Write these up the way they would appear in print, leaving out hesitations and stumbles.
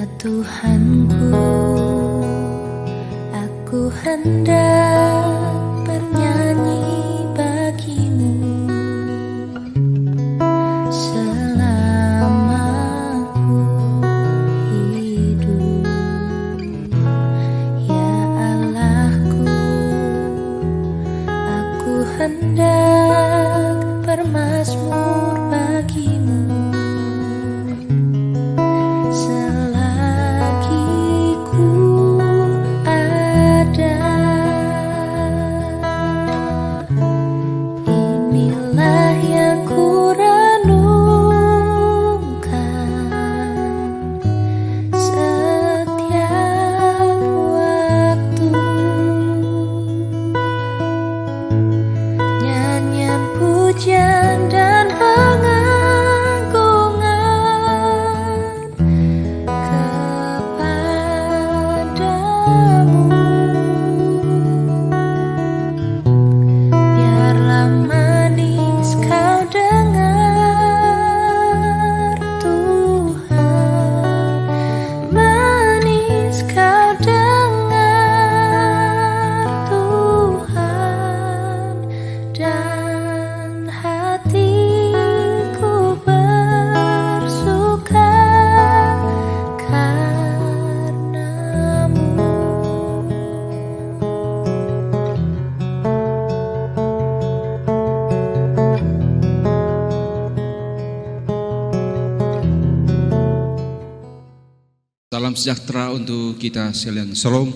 Tuhanku, aku hendak bernyanyi bagimu selama ku hidup. Ya Allahku, aku hendak bermazmur bagimu Salam sejahtera untuk kita sekalian. Shalom.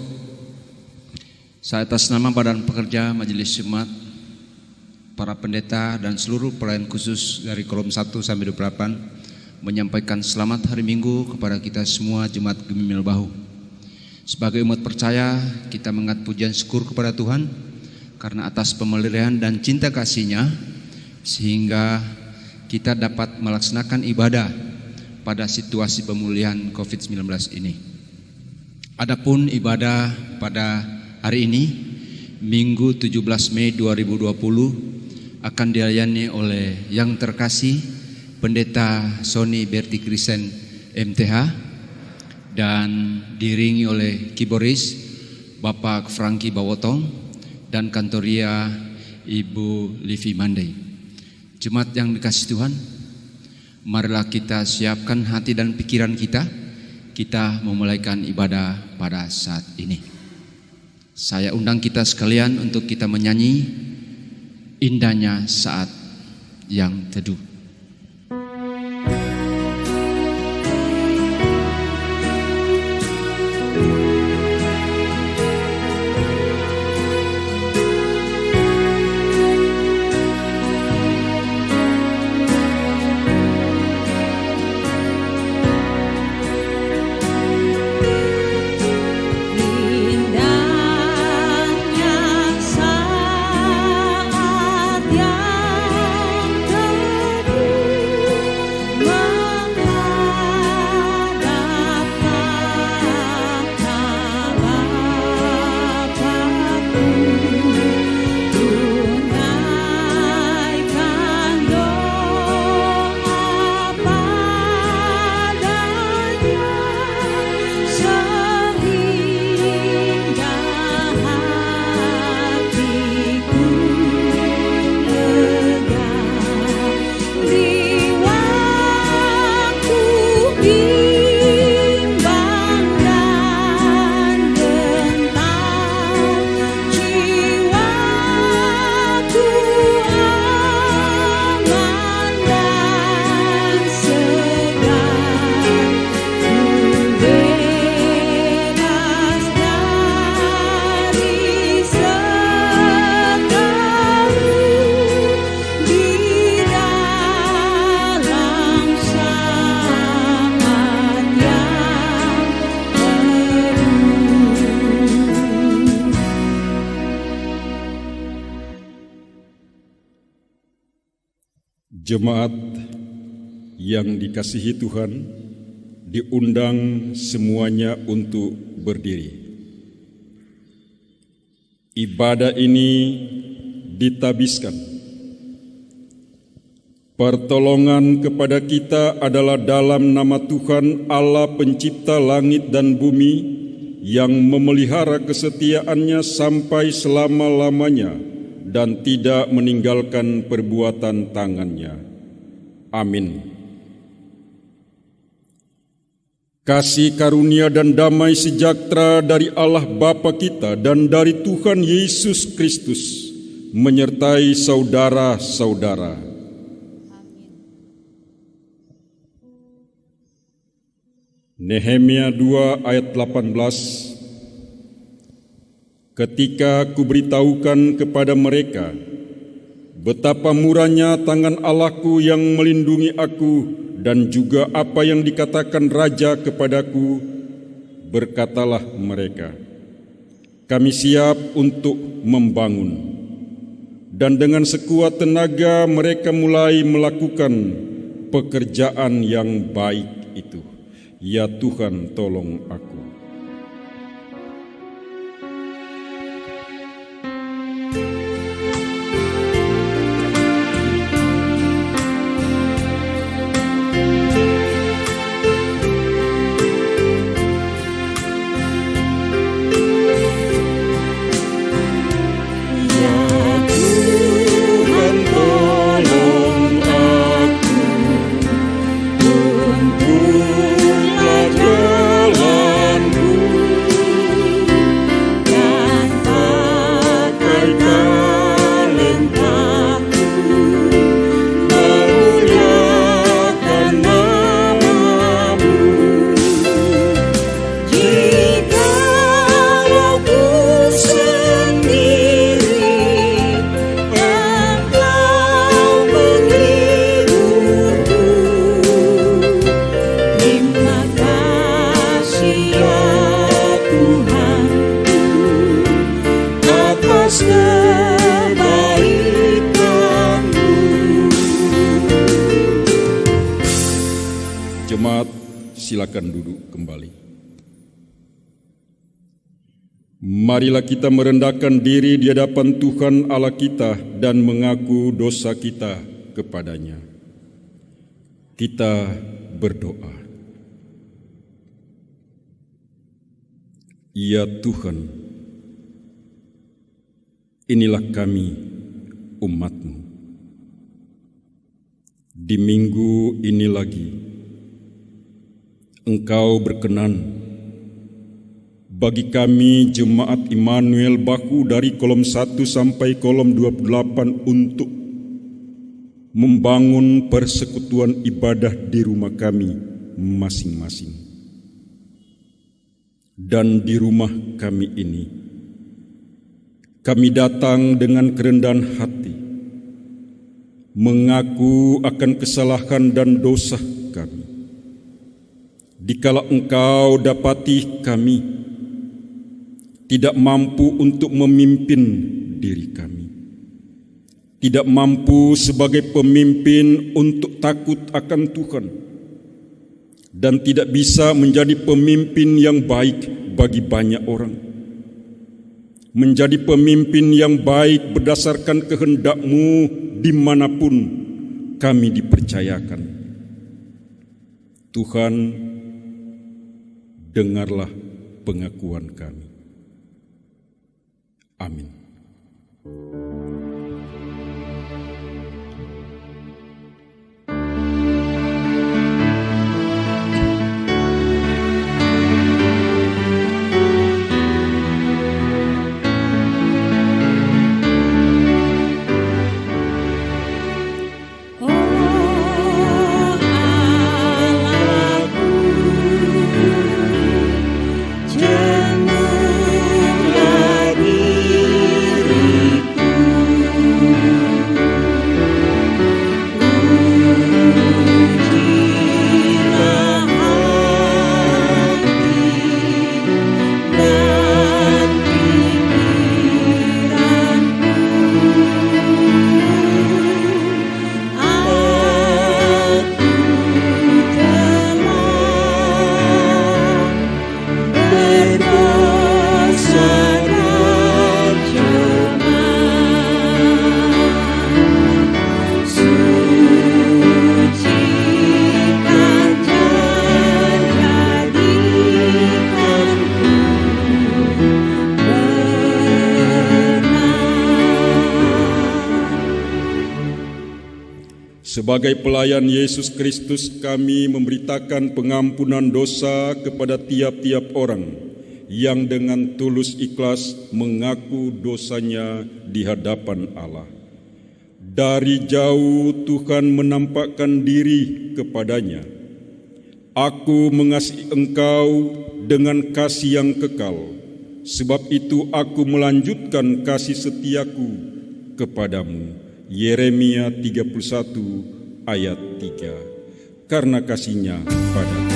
Saya atas nama Badan Pekerja Majelis Jemaat, para pendeta dan seluruh pelayan khusus dari kolom 1 sampai 28 menyampaikan selamat hari Minggu kepada kita semua jemaat Gemimil Bahu. Sebagai umat percaya, kita mengat pujian syukur kepada Tuhan karena atas pemeliharaan dan cinta kasih-Nya sehingga kita dapat melaksanakan ibadah pada situasi pemulihan COVID-19 ini. Adapun ibadah pada hari ini, Minggu 17 Mei 2020 akan dilayani oleh yang terkasih Pendeta Sony Berti Kristen MTH dan diiringi oleh Kiboris Bapak Franky Bawotong dan Kantoria Ibu Livi Mandai. Jemaat yang dikasihi Tuhan, marilah kita siapkan hati dan pikiran kita. Kita memulaikan ibadah pada saat ini. Saya undang kita sekalian untuk kita menyanyi indahnya saat yang teduh. Jemaat yang dikasihi Tuhan, diundang semuanya untuk berdiri. Ibadah ini ditabiskan Pertolongan kepada kita adalah dalam nama Tuhan Allah pencipta langit dan bumi, yang memelihara kesetiaannya sampai selama-lamanya dan tidak meninggalkan perbuatan tangannya. Amin. Kasih karunia dan damai sejahtera dari Allah Bapa kita dan dari Tuhan Yesus Kristus menyertai saudara-saudara. Nehemia 2 ayat 18. Ketika kuberitahukan kepada mereka betapa murahnya tangan Allahku yang melindungi aku dan juga apa yang dikatakan Raja kepadaku, berkatalah mereka, kami siap untuk membangun. Dan dengan sekuat tenaga mereka mulai melakukan pekerjaan yang baik itu. Ya Tuhan, tolong aku. Jemaat, silakan duduk kembali. Marilah kita merendahkan diri di hadapan Tuhan Allah kita dan mengaku dosa kita kepadanya. Kita berdoa. Ya Tuhan, inilah kami, umat-Mu. Di minggu ini lagi, Engkau berkenan bagi kami Jemaat Immanuel Baku dari kolom 1 sampai kolom 28 untuk membangun persekutuan ibadah di rumah kami masing-masing. Dan di rumah kami ini, kami datang dengan kerendahan hati, mengaku akan kesalahan dan dosa kami. Dikala Engkau dapati kami tidak mampu untuk memimpin diri kami, tidak mampu sebagai pemimpin untuk takut akan Tuhan, dan tidak bisa menjadi pemimpin yang baik bagi banyak orang, menjadi pemimpin yang baik berdasarkan kehendak-Mu dimanapun kami dipercayakan. Tuhan, dengarlah pengakuan kami. Amin. Jangan lagi Sebagai pelayan Yesus Kristus, kami memberitakan pengampunan dosa kepada tiap-tiap orang yang dengan tulus ikhlas mengaku dosanya di hadapan Allah. Dari jauh Tuhan menampakkan diri kepadanya. Aku mengasihi engkau dengan kasih yang kekal, sebab itu aku melanjutkan kasih setiaku kepadamu. Yeremia 31 ayat 3. Karena kasihnya padaku.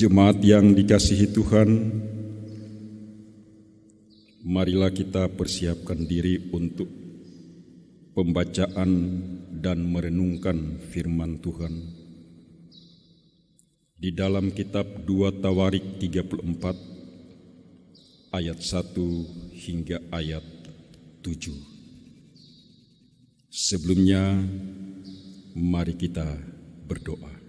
Jemaat yang dikasihi Tuhan, marilah kita persiapkan diri untuk pembacaan dan merenungkan firman Tuhan di dalam kitab 2 Tawarik 34 ayat 1 hingga ayat 7. Sebelumnya, mari kita berdoa.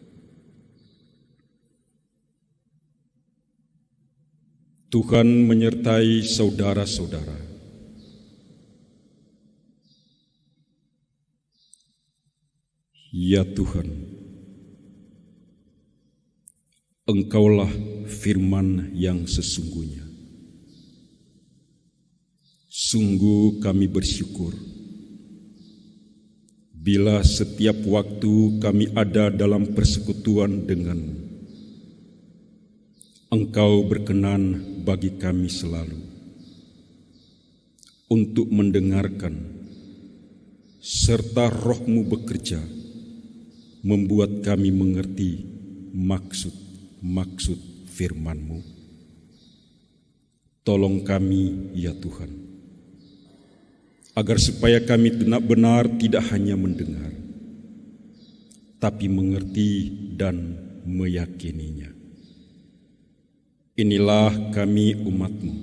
Tuhan menyertai saudara-saudara. Ya Tuhan, Engkaulah firman yang sesungguhnya. Sungguh kami bersyukur bila setiap waktu kami ada dalam persekutuan denganmu. Engkau berkenan bagi kami selalu untuk mendengarkan, serta Roh-Mu bekerja, membuat kami mengerti maksud-maksud firman-Mu. Tolong kami, ya Tuhan, agar supaya kami benar-benar tidak hanya mendengar, tapi mengerti dan meyakininya. Inilah kami umat-Mu.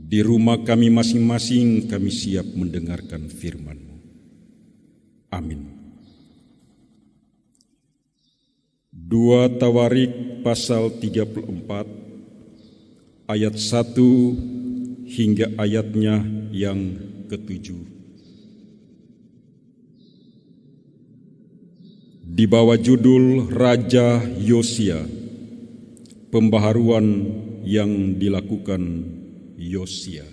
Di rumah kami masing-masing kami siap mendengarkan firman-Mu. Amin. 2 Tawarik pasal 34 ayat 1 hingga ayatnya yang ke-7. Di bawah judul Raja Yosia, pembaharuan yang dilakukan Yosia.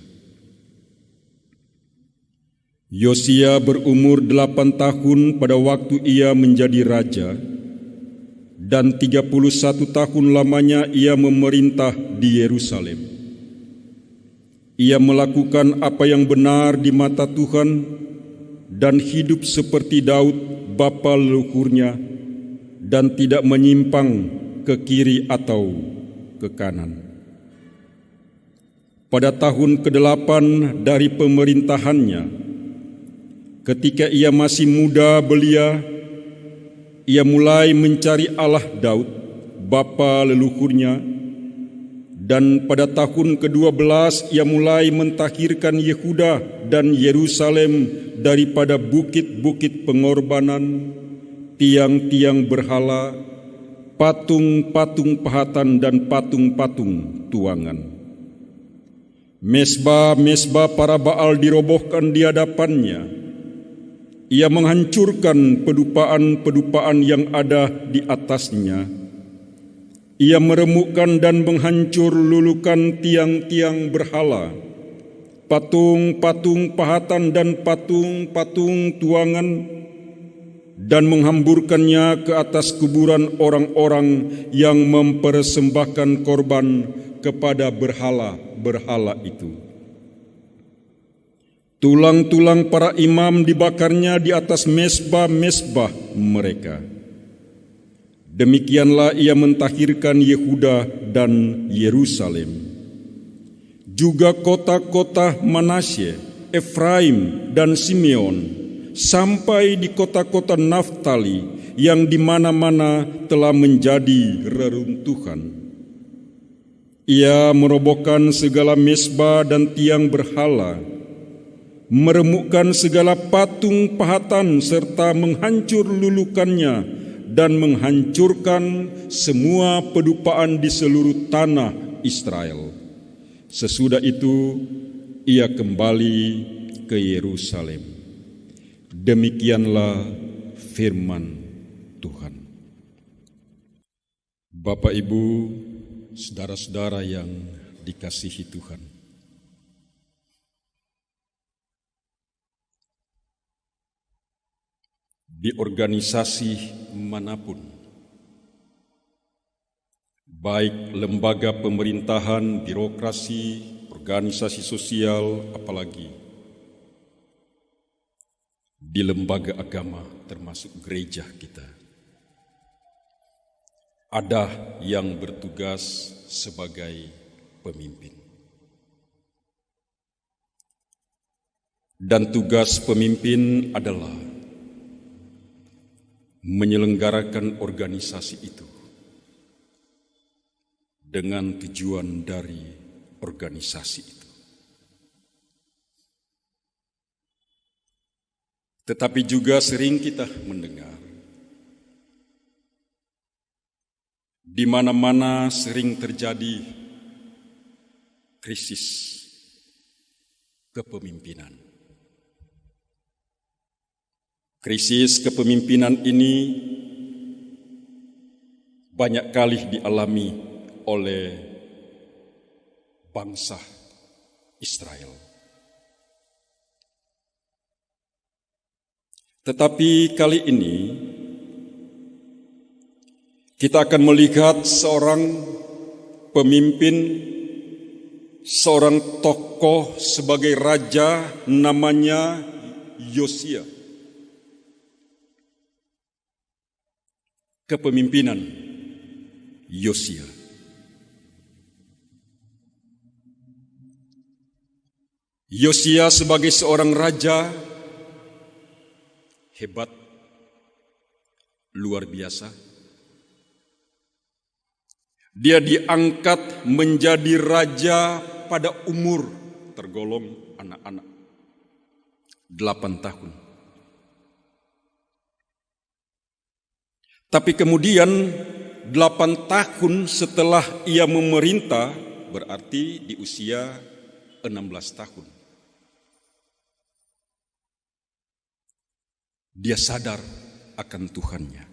Yosia berumur 8 tahun pada waktu ia menjadi raja, dan 31 tahun lamanya ia memerintah di Yerusalem. Ia melakukan apa yang benar di mata Tuhan dan hidup seperti Daud bapa leluhurnya, dan tidak menyimpang ke kiri atau ke kanan. Pada tahun ke-8 dari pemerintahannya, ketika ia masih muda belia, ia mulai mencari Allah Daud, bapa leluhurnya, dan pada tahun ke-12 ia mulai mentahirkan Yehuda dan Yerusalem daripada bukit-bukit pengorbanan, tiang-tiang berhala, patung-patung pahatan dan patung-patung tuangan. Mesbah-mesbah para Baal dirobohkan di hadapannya. Ia menghancurkan pedupaan-pedupaan yang ada di atasnya. Ia meremukkan dan menghancur lulukan tiang-tiang berhala, patung-patung pahatan dan patung-patung tuangan, dan menghamburkannya ke atas kuburan orang-orang yang mempersembahkan korban kepada berhala-berhala itu. Tulang-tulang para imam dibakarnya di atas mesbah-mesbah mereka. Demikianlah ia mentahirkan Yehuda dan Yerusalem. Juga kota-kota Manasye, Efraim dan Simeon, sampai di kota-kota Naftali yang di mana-mana telah menjadi reruntuhan. Ia merobohkan segala mesbah dan tiang berhala, meremukkan segala patung pahatan serta menghancur lulukannya dan menghancurkan semua pedupaan di seluruh tanah Israel. Sesudah itu ia kembali ke Yerusalem. Demikianlah firman Tuhan. Bapak, Ibu, saudara-saudara yang dikasihi Tuhan, di organisasi manapun, baik lembaga pemerintahan, birokrasi, organisasi sosial, apalagi di lembaga agama termasuk gereja kita, ada yang bertugas sebagai pemimpin. Dan tugas pemimpin adalah menyelenggarakan organisasi itu dengan tujuan dari organisasi itu. Tetapi juga sering kita mendengar di mana-mana sering terjadi krisis kepemimpinan. Krisis kepemimpinan ini banyak kali dialami oleh bangsa Israel. Tetapi kali ini kita akan melihat seorang pemimpin, seorang tokoh sebagai raja, namanya Yosia. Kepemimpinan Yosia. Yosia sebagai seorang raja hebat, luar biasa. Dia diangkat menjadi raja pada umur tergolong anak-anak, 8 tahun. Tapi kemudian 8 tahun setelah ia memerintah, berarti di usia 16 tahun. Dia sadar akan Tuhannya.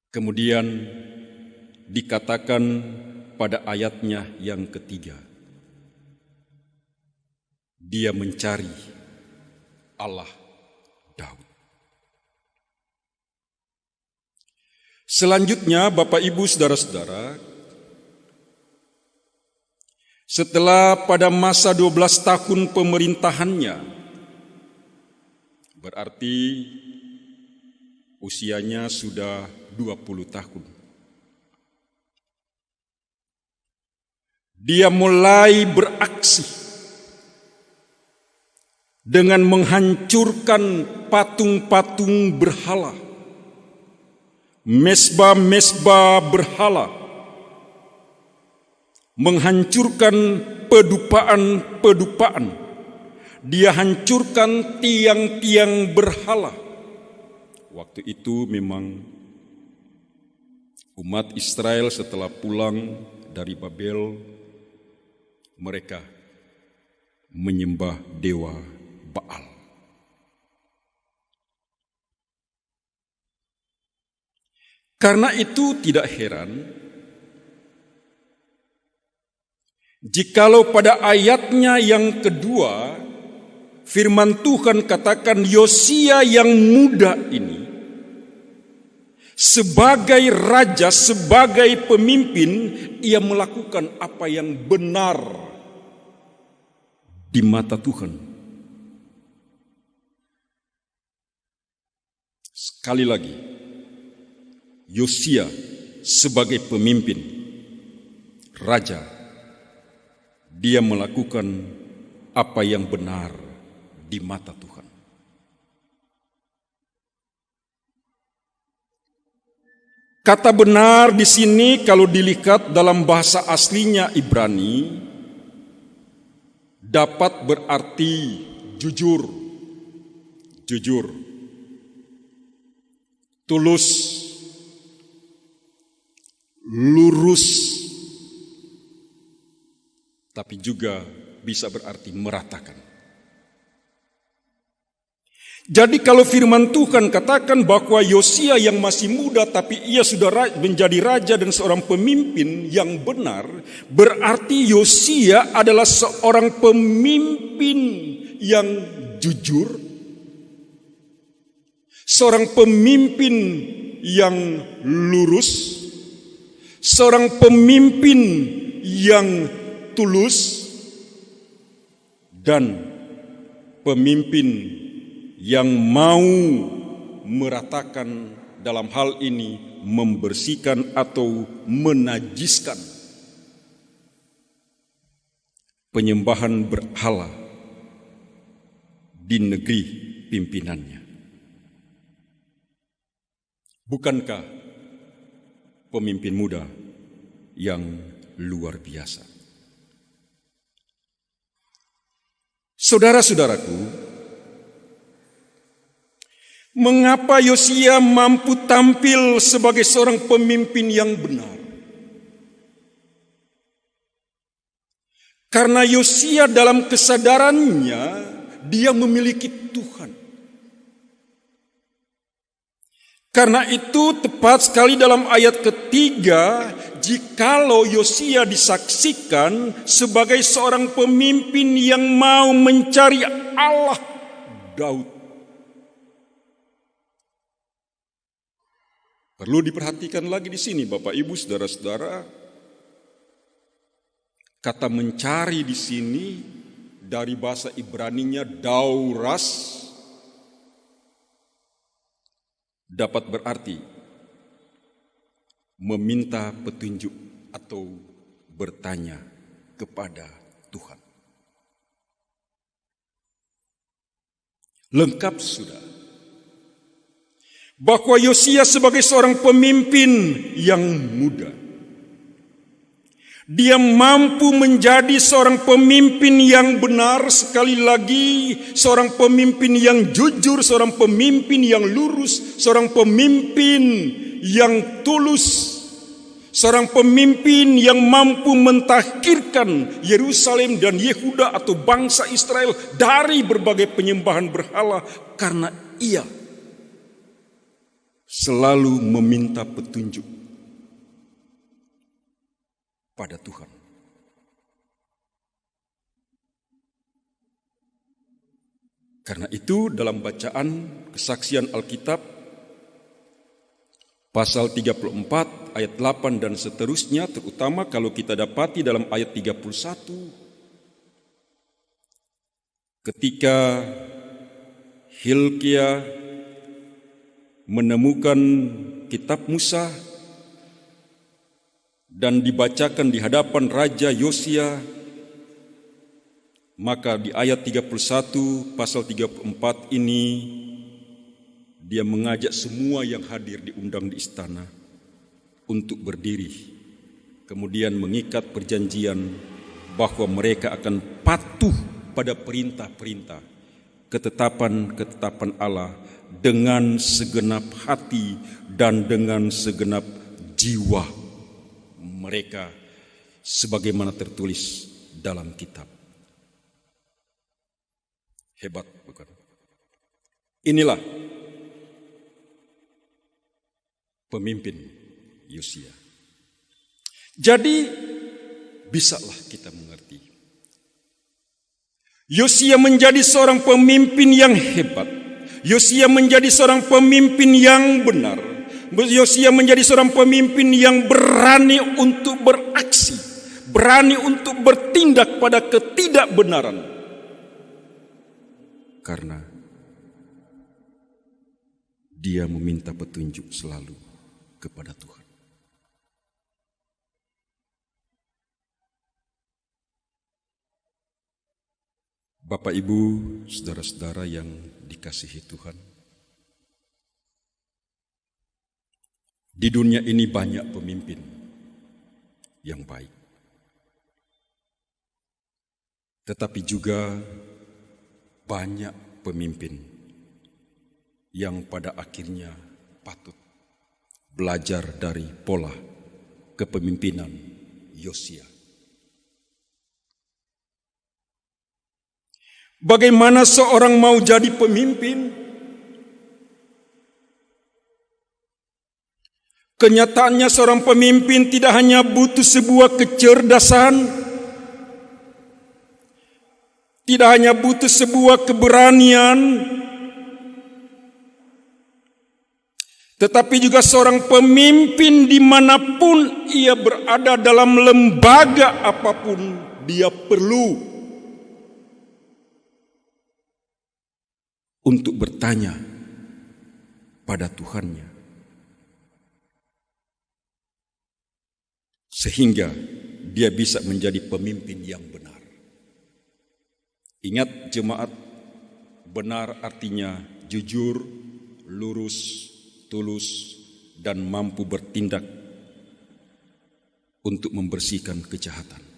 Kemudian dikatakan pada ayatnya yang ketiga, dia mencari Allah Daud. Selanjutnya, Bapak, Ibu, saudara-saudara, setelah pada masa 12 tahun pemerintahannya, berarti usianya sudah 20 tahun. Dia mulai beraksi dengan menghancurkan patung-patung berhala, mesbah-mesbah berhala, menghancurkan pedupaan-pedupaan. Dia hancurkan tiang-tiang berhala. Waktu itu memang umat Israel setelah pulang dari Babel, mereka menyembah dewa Baal. Karena itu tidak heran jikalau pada ayatnya yang kedua firman Tuhan katakan Yosia yang muda ini sebagai raja, sebagai pemimpin, ia melakukan apa yang benar di mata Tuhan. Sekali lagi, Yosia sebagai pemimpin, raja, dia melakukan apa yang benar di mata Tuhan. Kata benar di sini kalau dilihat dalam bahasa aslinya Ibrani dapat berarti jujur, tulus, lurus, tapi juga bisa berarti meratakan. Jadi kalau firman Tuhan katakan bahwa Yosia yang masih muda tapi ia sudah menjadi raja dan seorang pemimpin yang benar, berarti Yosia adalah seorang pemimpin yang jujur, seorang pemimpin yang lurus, seorang pemimpin yang tulus, dan pemimpin yang mau meratakan dalam hal ini membersihkan atau menajiskan penyembahan berhala di negeri pimpinannya. Bukankah pemimpin muda yang luar biasa? Saudara-saudaraku, mengapa Yosia mampu tampil sebagai seorang pemimpin yang benar? Karena Yosia dalam kesadarannya dia memiliki Tuhan. Karena itu tepat sekali dalam ayat ketiga, jikalau Yosia disaksikan sebagai seorang pemimpin yang mau mencari Allah Daud. Perlu diperhatikan lagi di sini Bapak Ibu Saudara-saudara, kata mencari di sini dari bahasa Ibraninya dauras dapat berarti meminta petunjuk atau bertanya kepada Tuhan. Lengkap sudah bahwa Yosia sebagai seorang pemimpin yang muda, dia mampu menjadi seorang pemimpin yang benar, sekali lagi seorang pemimpin yang jujur, seorang pemimpin yang lurus, seorang pemimpin yang tulus, seorang pemimpin yang mampu mentahkirkan Yerusalem dan Yehuda atau bangsa Israel dari berbagai penyembahan berhala, karena ia selalu meminta petunjuk pada Tuhan. Karena itu dalam bacaan kesaksian Alkitab pasal 34 ayat 8 dan seterusnya, terutama kalau kita dapati dalam ayat 31, ketika Hilkia menemukan kitab Musa dan dibacakan di hadapan Raja Yosia, maka di ayat 31 pasal 34 ini dia mengajak semua yang hadir diundang di istana untuk berdiri, kemudian mengikat perjanjian bahwa mereka akan patuh pada perintah-perintah, ketetapan-ketetapan Allah dengan segenap hati dan dengan segenap jiwa mereka, sebagaimana tertulis dalam kitab. Hebat, bukan? Inilah pemimpin Yosia. Jadi bisalah kita mengerti. Yosia menjadi seorang pemimpin yang hebat. Yosia menjadi seorang pemimpin yang benar. Yosia menjadi seorang pemimpin yang berani untuk beraksi, berani untuk bertindak pada ketidakbenaran. Karena dia meminta petunjuk selalu kepada Tuhan. Bapak, Ibu, saudara-saudara yang dikasihi Tuhan, di dunia ini banyak pemimpin yang baik, tetapi juga banyak pemimpin yang pada akhirnya patut belajar dari pola kepemimpinan Yosia. Bagaimana seorang mau jadi pemimpin? Kenyataannya seorang pemimpin tidak hanya butuh sebuah kecerdasan, tidak hanya butuh sebuah keberanian, tetapi juga seorang pemimpin dimanapun ia berada dalam lembaga apapun, dia perlu untuk bertanya pada Tuhannya, sehingga dia bisa menjadi pemimpin yang benar. Ingat jemaat, benar artinya jujur, lurus, tulus, dan mampu bertindak untuk membersihkan kejahatan.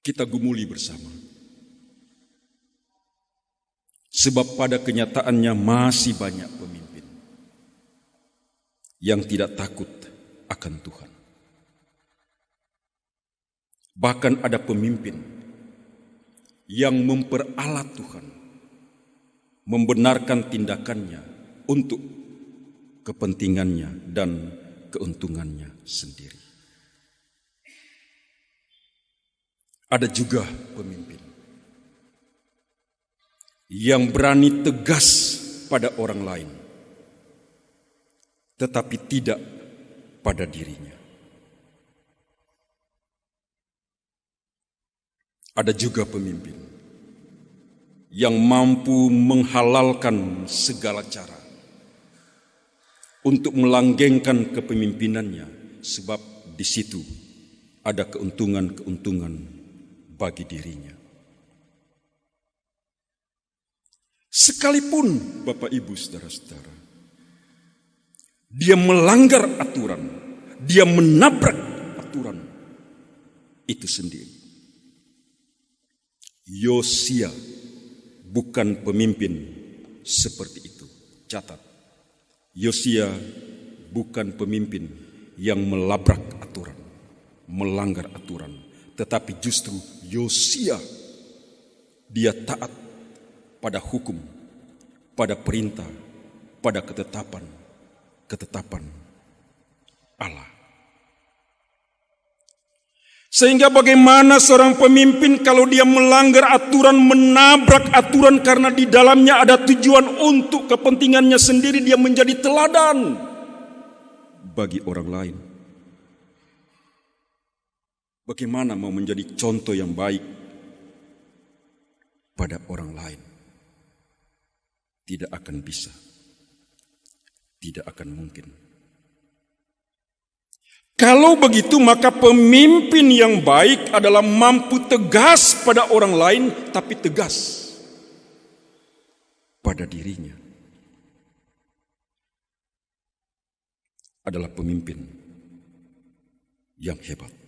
Kita gumuli bersama. Sebab pada kenyataannya masih banyak pemimpin yang tidak takut akan Tuhan. Bahkan ada pemimpin yang memperalat Tuhan, membenarkan tindakannya untuk kepentingannya dan keuntungannya sendiri. Ada juga pemimpin yang berani tegas pada orang lain, tetapi tidak pada dirinya. Ada juga pemimpin yang mampu menghalalkan segala cara untuk melanggengkan kepemimpinannya, sebab di situ ada keuntungan-keuntungan bagi dirinya. Sekalipun Bapak Ibu saudara-saudara, dia melanggar aturan, dia menabrak aturan itu sendiri. Yosia bukan pemimpin seperti itu. Catat, Yosia bukan pemimpin yang melabrak aturan, melanggar aturan. Tetapi justru Yosia, dia taat pada hukum, pada perintah, pada ketetapan Allah. Sehingga bagaimana seorang pemimpin kalau dia melanggar aturan, menabrak aturan karena di dalamnya ada tujuan untuk kepentingannya sendiri, dia menjadi teladan bagi orang lain. Bagaimana mau menjadi contoh yang baik pada orang lain? Tidak akan bisa. Tidak akan mungkin. Kalau begitu, maka pemimpin yang baik adalah mampu tegas pada orang lain, tapi tegas pada dirinya. Adalah pemimpin yang hebat.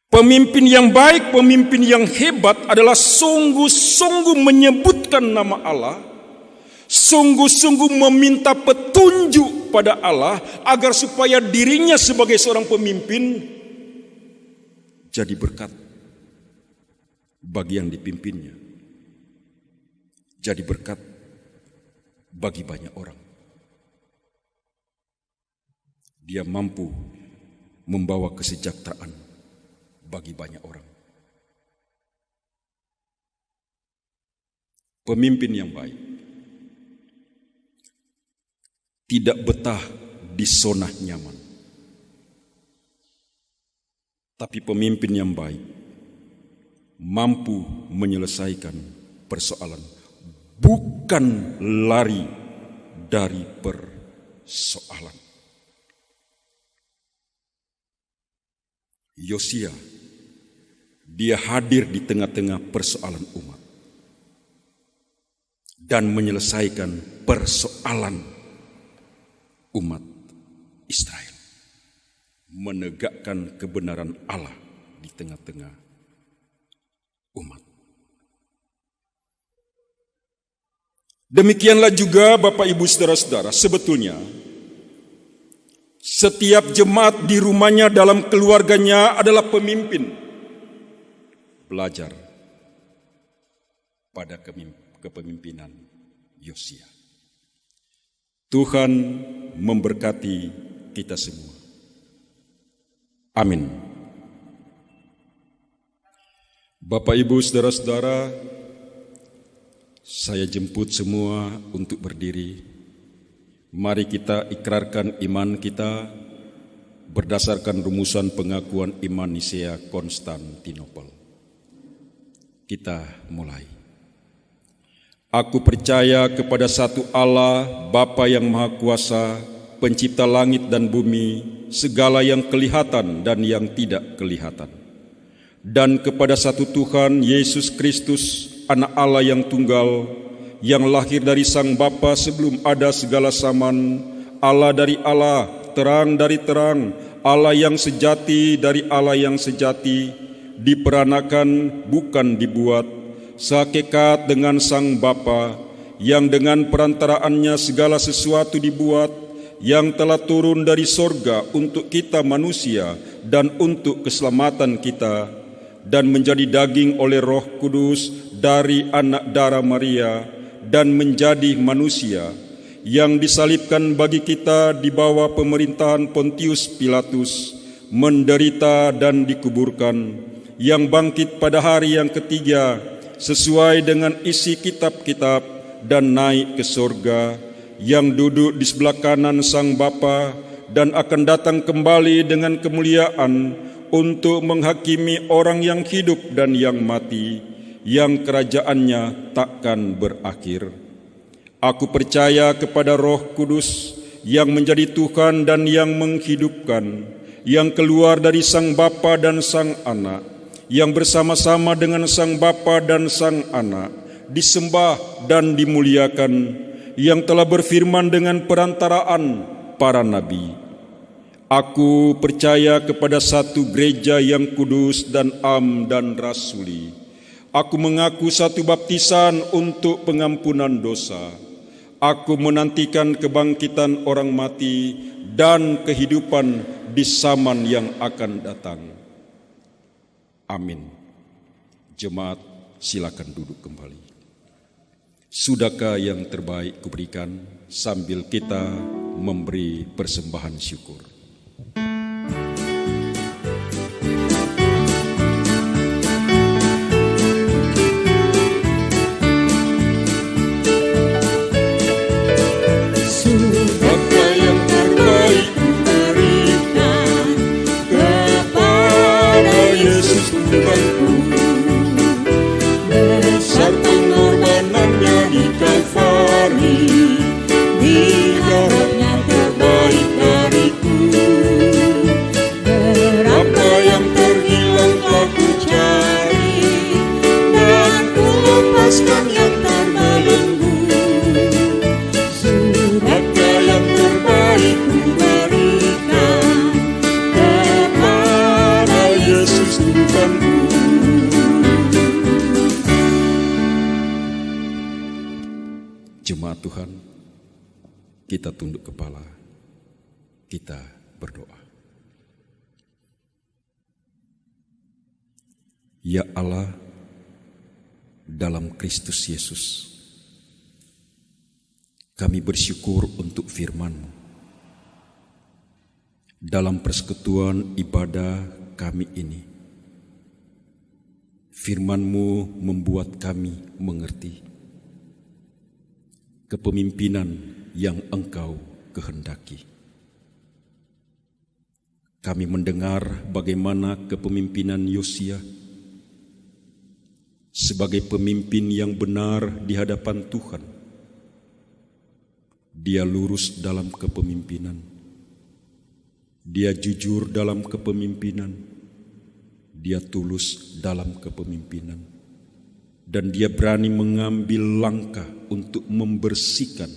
Pemimpin yang baik, pemimpin yang hebat adalah sungguh-sungguh menyebutkan nama Allah, sungguh-sungguh meminta petunjuk pada Allah agar supaya dirinya sebagai seorang pemimpin jadi berkat bagi yang dipimpinnya, jadi berkat bagi banyak orang. Dia mampu membawa kesejahteraan bagi banyak orang. Pemimpin yang baik tidak betah di zona nyaman. Tapi pemimpin yang baik mampu menyelesaikan persoalan, bukan lari dari persoalan. Yosia, dia hadir di tengah-tengah persoalan umat dan menyelesaikan persoalan umat Israel, menegakkan kebenaran Allah di tengah-tengah umat. Demikianlah juga Bapak Ibu saudara-saudara, sebetulnya setiap jemaat di rumahnya dalam keluarganya adalah pemimpin. Belajar pada kepemimpinan Yosia. Tuhan memberkati kita semua. Amin. Bapak, Ibu, saudara-saudara, saya jemput semua untuk berdiri. Mari kita ikrarkan iman kita berdasarkan rumusan pengakuan iman Nisea Konstantinopel. Kita mulai. Aku percaya kepada satu Allah, Bapa yang Maha Kuasa, pencipta langit dan bumi, segala yang kelihatan dan yang tidak kelihatan. Dan kepada satu Tuhan, Yesus Kristus, Anak Allah yang tunggal, yang lahir dari Sang Bapa sebelum ada segala zaman, Allah dari Allah, terang dari terang, Allah yang sejati dari Allah yang sejati, diperanakan bukan dibuat, sehakikat dengan Sang Bapa, yang dengan perantaraannya segala sesuatu dibuat, yang telah turun dari sorga untuk kita manusia dan untuk keselamatan kita, dan menjadi daging oleh Roh Kudus dari anak darah Maria, dan menjadi manusia, yang disalibkan bagi kita di bawah pemerintahan Pontius Pilatus, menderita dan dikuburkan, yang bangkit pada hari yang ketiga sesuai dengan isi kitab-kitab dan naik ke sorga, yang duduk di sebelah kanan Sang Bapa dan akan datang kembali dengan kemuliaan untuk menghakimi orang yang hidup dan yang mati, yang kerajaannya takkan berakhir. Aku percaya kepada Roh Kudus yang menjadi Tuhan dan yang menghidupkan, yang keluar dari Sang Bapa dan Sang Anak, yang bersama-sama dengan Sang Bapa dan Sang Anak, disembah dan dimuliakan, yang telah berfirman dengan perantaraan para nabi. Aku percaya kepada satu gereja yang kudus dan am dan rasuli. Aku mengaku satu baptisan untuk pengampunan dosa. Aku menantikan kebangkitan orang mati dan kehidupan di zaman yang akan datang. Amin. Jemaat, silakan duduk kembali. Sudahkah yang terbaik kuberikan sambil kita memberi persembahan syukur? Besar pengorbanannya di Kalvari, diharapnya terbaik dariku. Berapa yang terhilang telah ku cari, dan ku lepaskan yang terbelenggu. Sudahkah yang terbaik ku berikan kepada Yesus Tuhanku. jemaat Tuhan, kita tunduk kepala, kita berdoa. Ya Allah, dalam Kristus Yesus, kami bersyukur untuk firman-Mu. Dalam persekutuan ibadah kami ini, firman-Mu membuat kami mengerti kepemimpinan yang Engkau kehendaki. Kami mendengar bagaimana kepemimpinan Yosia sebagai pemimpin yang benar di hadapan Tuhan. Dia lurus dalam kepemimpinan. Dia jujur dalam kepemimpinan. Dia tulus dalam kepemimpinan. Dan dia berani mengambil langkah untuk membersihkan,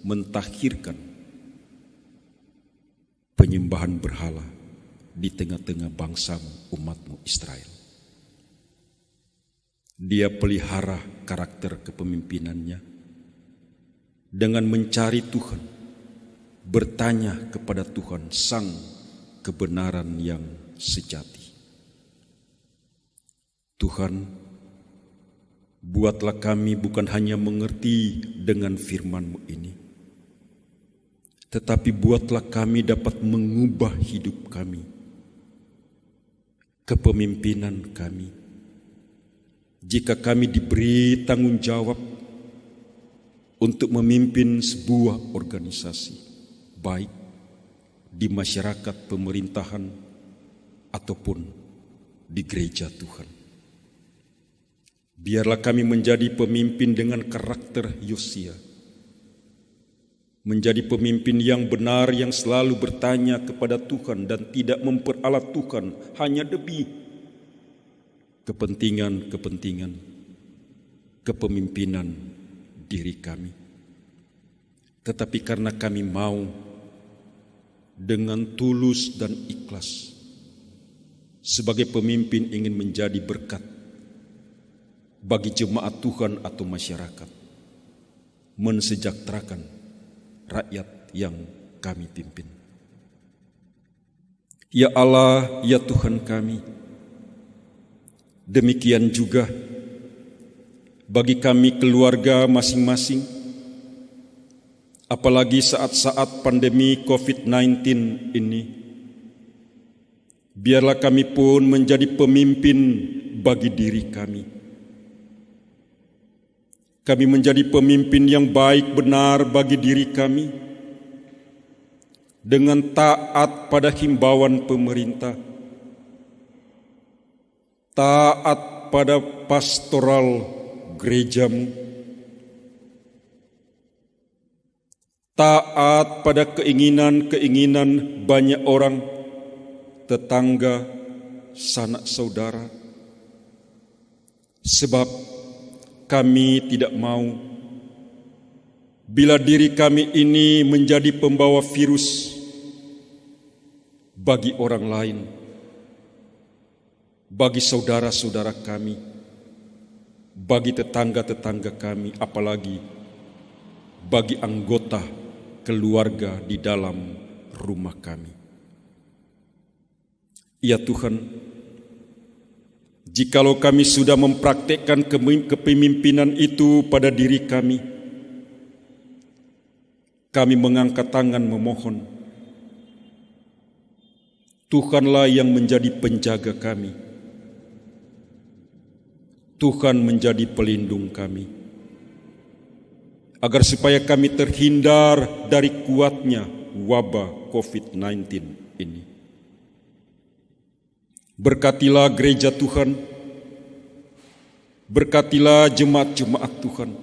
mentahhirkan penyembahan berhala di tengah-tengah bangsa-Mu, umat-Mu Israel. Dia pelihara karakter kepemimpinannya dengan mencari Tuhan, bertanya kepada Tuhan sang kebenaran yang sejati. Tuhan, buatlah kami bukan hanya mengerti dengan firman-Mu ini, tetapi buatlah kami dapat mengubah hidup kami, kepemimpinan kami. Jika kami diberi tanggung jawab untuk memimpin sebuah organisasi, baik di masyarakat pemerintahan ataupun di gereja Tuhan, biarlah kami menjadi pemimpin dengan karakter Yosia, menjadi pemimpin yang benar, yang selalu bertanya kepada Tuhan dan tidak memperalat Tuhan hanya demi kepentingan kepemimpinan diri kami, tetapi karena kami mau dengan tulus dan ikhlas sebagai pemimpin ingin menjadi berkat bagi jemaat Tuhan atau masyarakat, mensejahterakan rakyat yang kami pimpin. Ya Allah, ya Tuhan kami, demikian juga bagi kami keluarga masing-masing, apalagi saat-saat pandemi COVID-19 ini, biarlah kami pun menjadi pemimpin bagi diri kami. Kami menjadi pemimpin yang baik benar bagi diri kami, dengan taat pada himbauan pemerintah, taat pada pastoral gereja-Mu, taat pada keinginan-keinginan banyak orang, tetangga, sanak saudara, sebab kami tidak mau bila diri kami ini menjadi pembawa virus bagi orang lain, bagi saudara-saudara kami, bagi tetangga-tetangga kami, apalagi bagi anggota keluarga di dalam rumah kami. Ya Tuhan, jikalau kami sudah mempraktekkan kepemimpinan itu pada diri kami mengangkat tangan memohon, Tuhanlah yang menjadi penjaga kami, Tuhan menjadi pelindung kami, agar supaya kami terhindar dari kuatnya wabah COVID-19 ini. Berkatilah gereja Tuhan, berkatilah jemaat-jemaat Tuhan,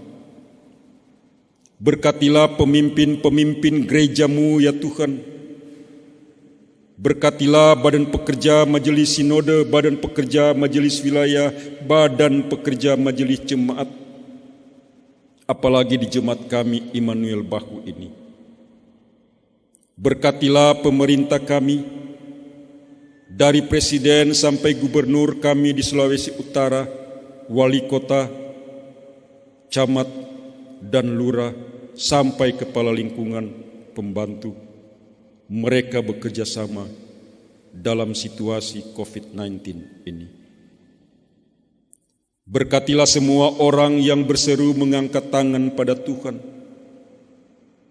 berkatilah pemimpin-pemimpin gereja-Mu ya Tuhan, berkatilah badan pekerja majelis sinode, badan pekerja majelis wilayah, badan pekerja majelis jemaat, apalagi di jemaat kami Immanuel Bahu ini. Berkatilah pemerintah kami, dari presiden sampai gubernur kami di Sulawesi Utara, wali kota, camat, dan lurah, sampai kepala lingkungan, pembantu, mereka bekerja sama dalam situasi COVID-19 ini. Berkatilah semua orang yang berseru mengangkat tangan pada Tuhan,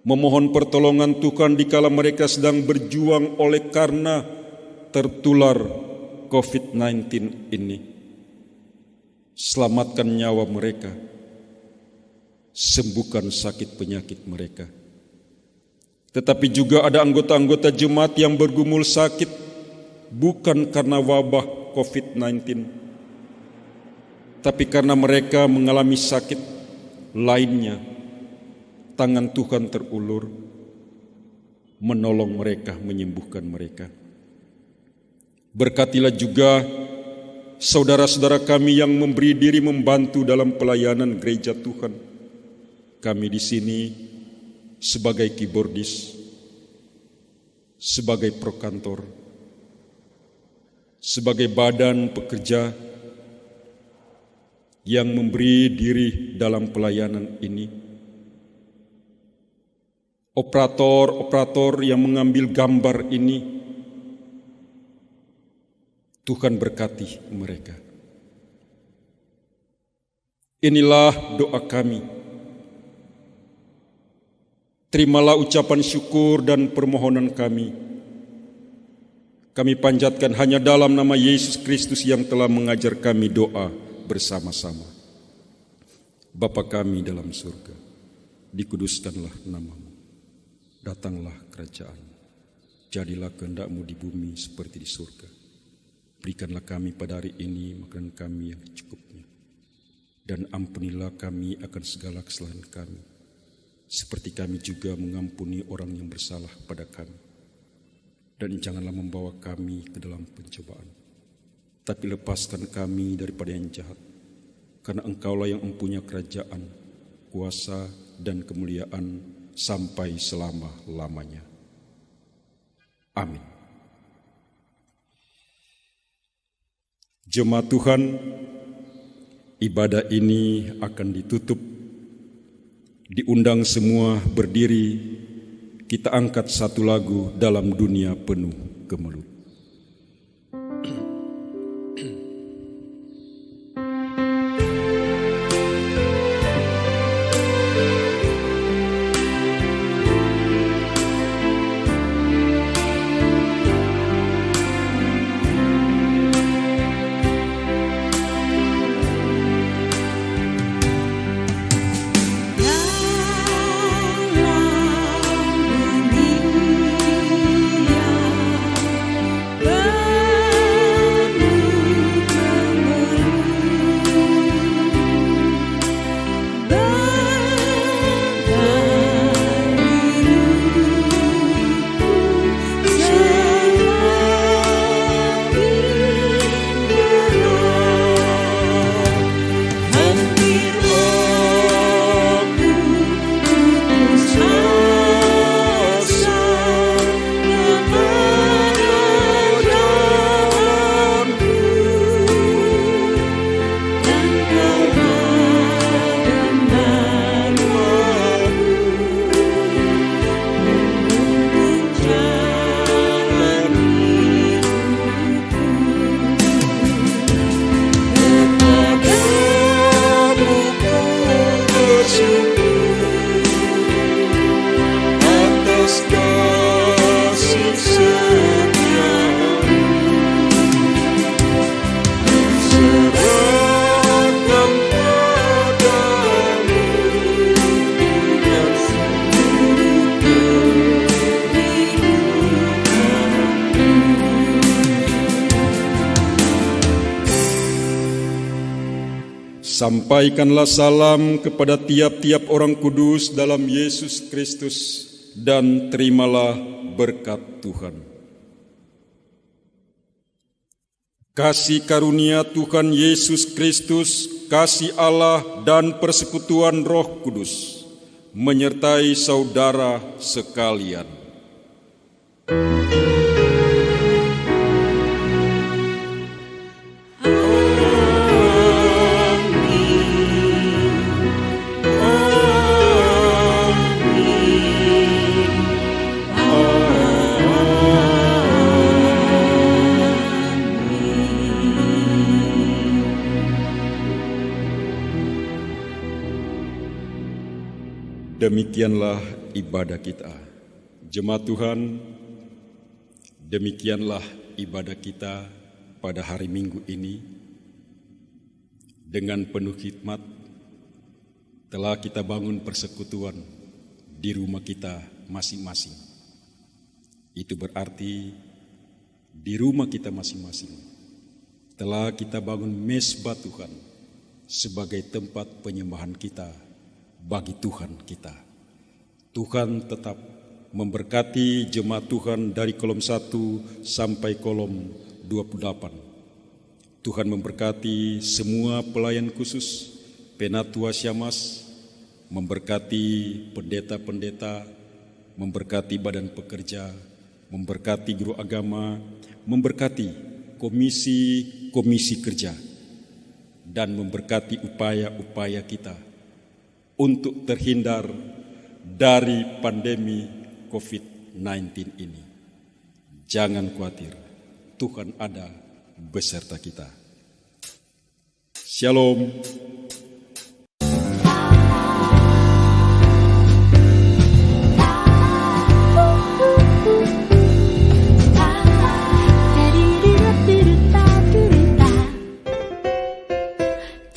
memohon pertolongan Tuhan dikala mereka sedang berjuang oleh karena tertular COVID-19 ini. Selamatkan nyawa mereka, sembuhkan sakit penyakit mereka. Tetapi juga ada anggota-anggota jemaat yang bergumul sakit bukan karena wabah COVID-19, tapi karena mereka mengalami sakit lainnya. Tangan Tuhan terulur, menolong mereka, menyembuhkan mereka. Berkatilah juga saudara-saudara kami yang memberi diri membantu dalam pelayanan gereja Tuhan. Kami di sini sebagai keyboardis, sebagai prokantor, sebagai badan pekerja yang memberi diri dalam pelayanan ini. Operator-operator yang mengambil gambar ini, Tuhan berkati mereka. Inilah doa kami. Terimalah ucapan syukur dan permohonan kami. Kami panjatkan hanya dalam nama Yesus Kristus yang telah mengajar kami doa bersama-sama. Bapa kami dalam surga, dikuduskanlah nama-Mu. Datanglah kerajaan-Mu. Jadilah kehendak-Mu di bumi seperti di surga. Berikanlah kami pada hari ini makanan kami yang secukupnya. Dan ampunilah kami akan segala kesalahan kami, seperti kami juga mengampuni orang yang bersalah pada kami. Dan janganlah membawa kami ke dalam pencobaan, tapi lepaskan kami daripada yang jahat. Karena Engkaulah yang mempunyai kerajaan, kuasa, dan kemuliaan sampai selama-lamanya. Amin. Jemaat Tuhan, ibadah ini akan ditutup. Diundang semua berdiri, kita angkat satu lagu dalam dunia penuh gemerlap. Sampaikanlah salam kepada tiap-tiap orang kudus dalam Yesus Kristus dan terimalah berkat Tuhan. Kasih karunia Tuhan Yesus Kristus, kasih Allah dan persekutuan Roh Kudus menyertai saudara sekalian. Demikianlah ibadah kita. Jemaat Tuhan, demikianlah ibadah kita pada hari Minggu ini. Dengan penuh khidmat, telah kita bangun persekutuan di rumah kita masing-masing. Itu berarti di rumah kita masing-masing telah kita bangun mesbah Tuhan sebagai tempat penyembahan kita bagi Tuhan kita. Tuhan tetap memberkati jemaat Tuhan dari kolom 1 sampai kolom 28. Tuhan memberkati semua pelayan khusus, Penatua Syamas, memberkati pendeta-pendeta, memberkati badan pekerja, memberkati guru agama, memberkati komisi-komisi kerja, dan memberkati upaya-upaya kita untuk terhindar dari pandemi COVID-19 ini. Jangan khawatir, Tuhan ada beserta kita. Shalom.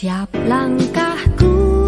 Tiap langkahku